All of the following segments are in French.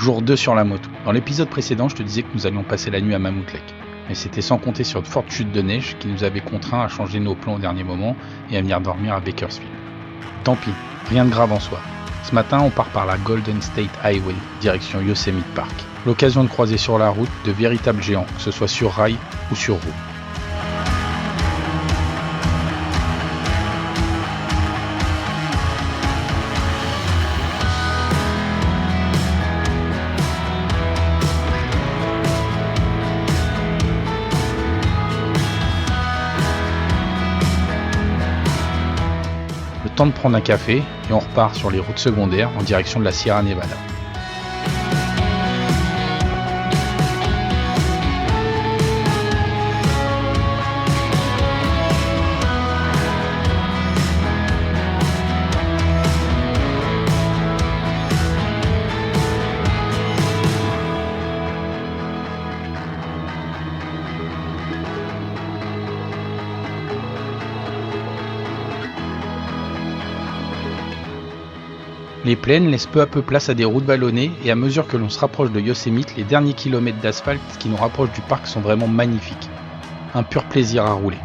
Jour 2 sur la moto. Dans l'épisode précédent, je te disais que nous allions passer la nuit à Mammoth Lake. Mais c'était sans compter sur de fortes chutes de neige qui nous avaient contraints à changer nos plans au dernier moment et à venir dormir à Bakersfield. Tant pis, rien de grave en soi. Ce matin, on part par la Golden State Highway, direction Yosemite Park. L'occasion de croiser sur la route de véritables géants, que ce soit sur rail ou sur roue. Temps de prendre un café et on repart sur les routes secondaires en direction de la Sierra Nevada. Les plaines laissent peu à peu place à des routes vallonnées et à mesure que l'on se rapproche de Yosemite, les derniers kilomètres d'asphalte qui nous rapprochent du parc sont vraiment magnifiques. Un pur plaisir à rouler.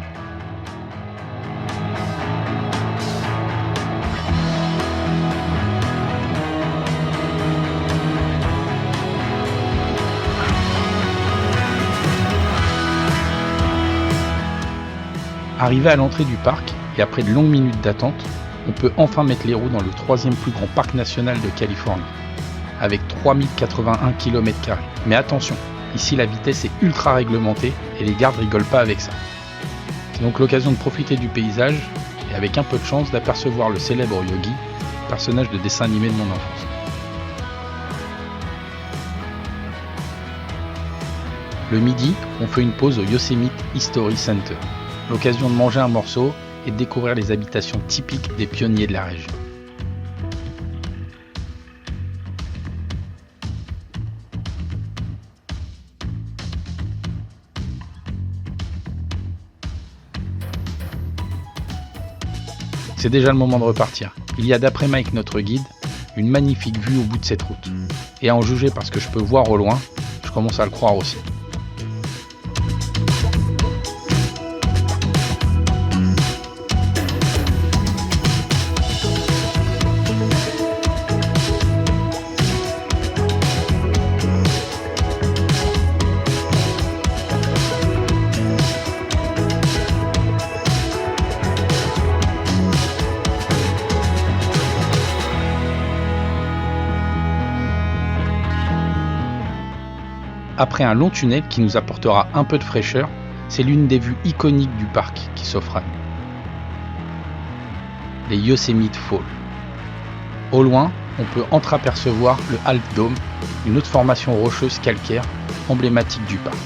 Arrivé à l'entrée du parc et après de longues minutes d'attente, on peut enfin mettre les roues dans le troisième plus grand parc national de Californie, avec 3081 km². Mais attention, ici la vitesse est ultra réglementée et les gardes rigolent pas avec ça. C'est donc l'occasion de profiter du paysage et avec un peu de chance d'apercevoir le célèbre Yogi, personnage de dessin animé de mon enfance. Le midi, on fait une pause au Yosemite History Center, l'occasion de manger un morceau et de découvrir les habitations typiques des pionniers de la région. C'est déjà le moment de repartir. Il y a d'après Mike, notre guide, une magnifique vue au bout de cette route. Et à en juger parce que je peux voir au loin, je commence à le croire aussi. Après un long tunnel qui nous apportera un peu de fraîcheur, c'est l'une des vues iconiques du parc qui s'offre à nous. Les Yosemite Falls. Au loin, on peut entreapercevoir le Half Dome, une autre formation rocheuse calcaire emblématique du parc.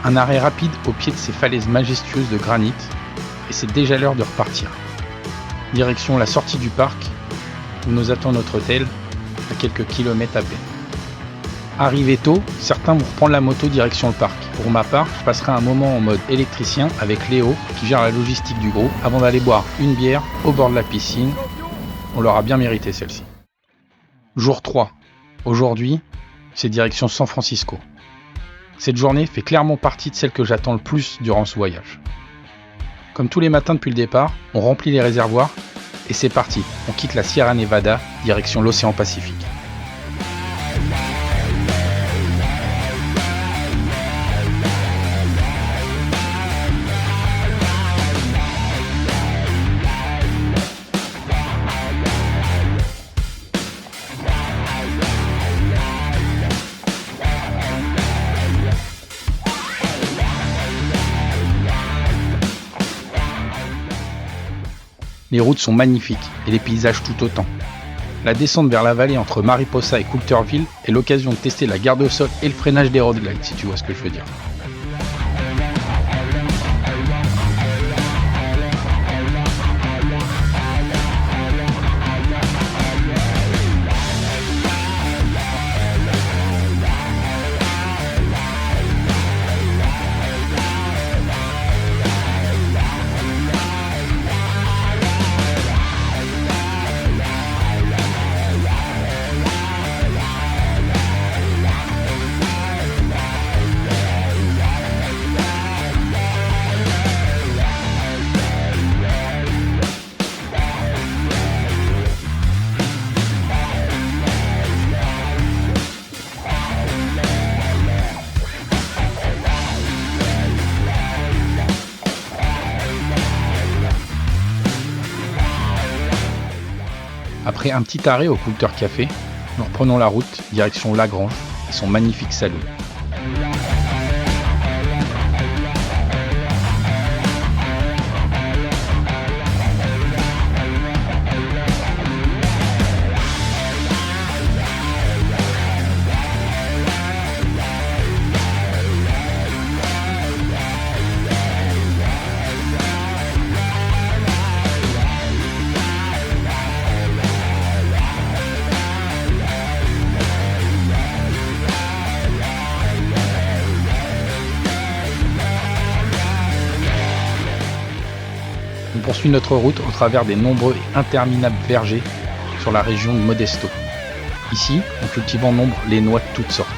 Un arrêt rapide au pied de ces falaises majestueuses de granit, et c'est déjà l'heure de repartir. Direction la sortie du parc, où nous attend notre hôtel, à quelques kilomètres à peine. Arrivé tôt, certains vont reprendre la moto direction le parc. Pour ma part, je passerai un moment en mode électricien avec Léo, qui gère la logistique du groupe, avant d'aller boire une bière au bord de la piscine. On l'aura bien mérité celle-ci. Jour 3. Aujourd'hui, c'est direction San Francisco. Cette journée fait clairement partie de celle que j'attends le plus durant ce voyage. Comme tous les matins depuis le départ, on remplit les réservoirs et c'est parti, on quitte la Sierra Nevada, direction l'océan Pacifique. Les routes sont magnifiques et les paysages tout autant. La descente vers la vallée entre Mariposa et Coulterville est l'occasion de tester la garde au sol et le freinage des road glides, si tu vois ce que je veux dire. Après un petit arrêt au Coulter Café, nous reprenons la route direction Lagrange et son magnifique saloon. On poursuit notre route au travers des nombreux et interminables vergers sur la région de Modesto. Ici, on cultive en nombre les noix de toutes sortes.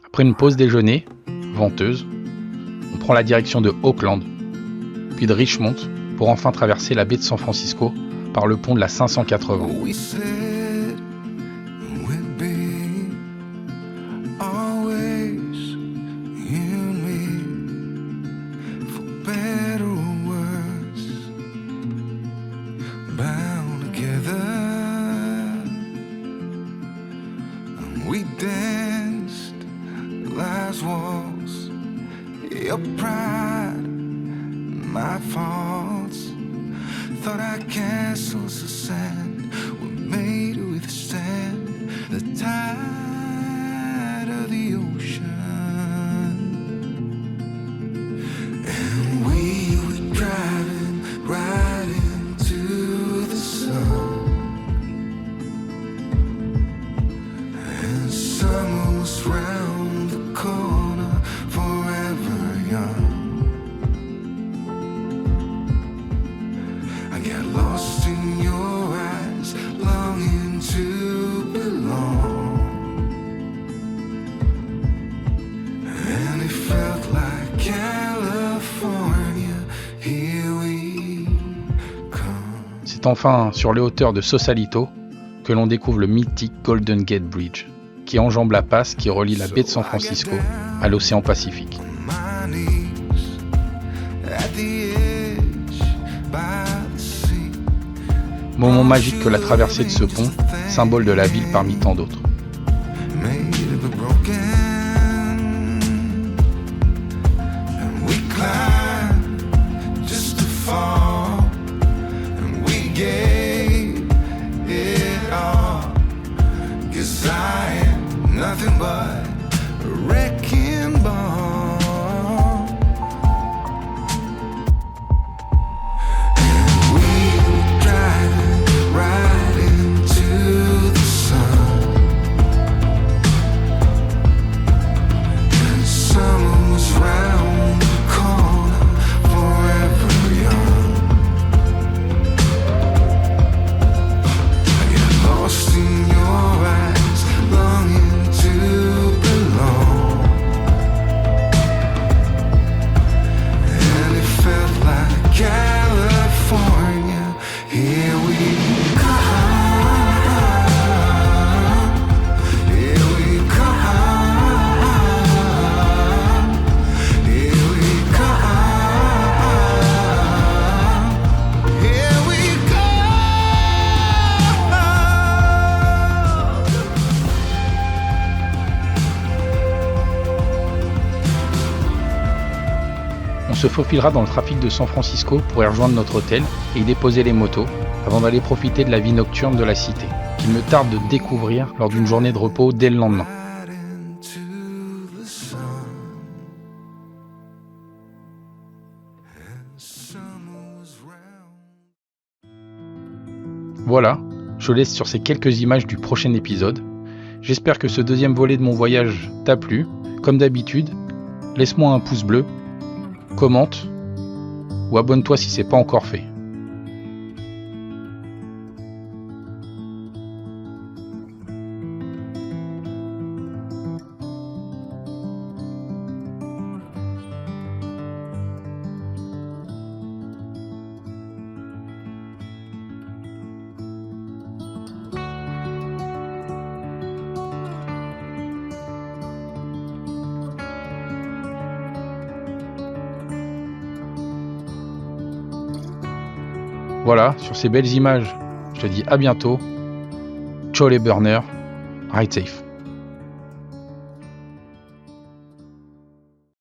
Après une pause déjeuner, venteuse, on prend la direction de Oakland, puis de Richmond, pour enfin traverser la baie de San Francisco par le pont de la 580. Walls, your pride, my faults. Thought our castles of sand were made to withstand the tide of the ocean. And we were driving right into the sun, and summer was round the corner, forever young. I get lost in your eyes, longing to belong. And it felt like California, here we come. C'est enfin sur les hauteurs de Sausalito que l'on découvre le mythique Golden Gate Bridge, qui enjambe la passe qui relie la baie de San Francisco à l'océan Pacifique. My knees at the edge by the sea. Moment magique que la traversée de ce pont, symbole de la ville parmi tant d'autres. Made of a broken, and we climbed just to fall, and we gave it all. 'Cause I am nothing but a wrecking ball. And we were driving right into the sun, and summer was round the corner, forever young. I get lost in your eyes, longing to belong. And it felt like California, here we come, here we come, here we come, here we go. On se faufilera dans le trafic de San Francisco pour y rejoindre notre hôtel et y déposer les motos avant d'aller profiter de la vie nocturne de la cité, qu'il me tarde de découvrir lors d'une journée de repos dès le lendemain. Right into the sun, sun moves round. Voilà, je laisse sur ces quelques images du prochain épisode. J'espère que ce deuxième volet de mon voyage t'a plu. Comme d'habitude, laisse-moi un pouce bleu, commente ou abonne-toi si c'est pas encore fait. Voilà, sur ces belles images, je te dis à bientôt. Ciao les burners, ride safe.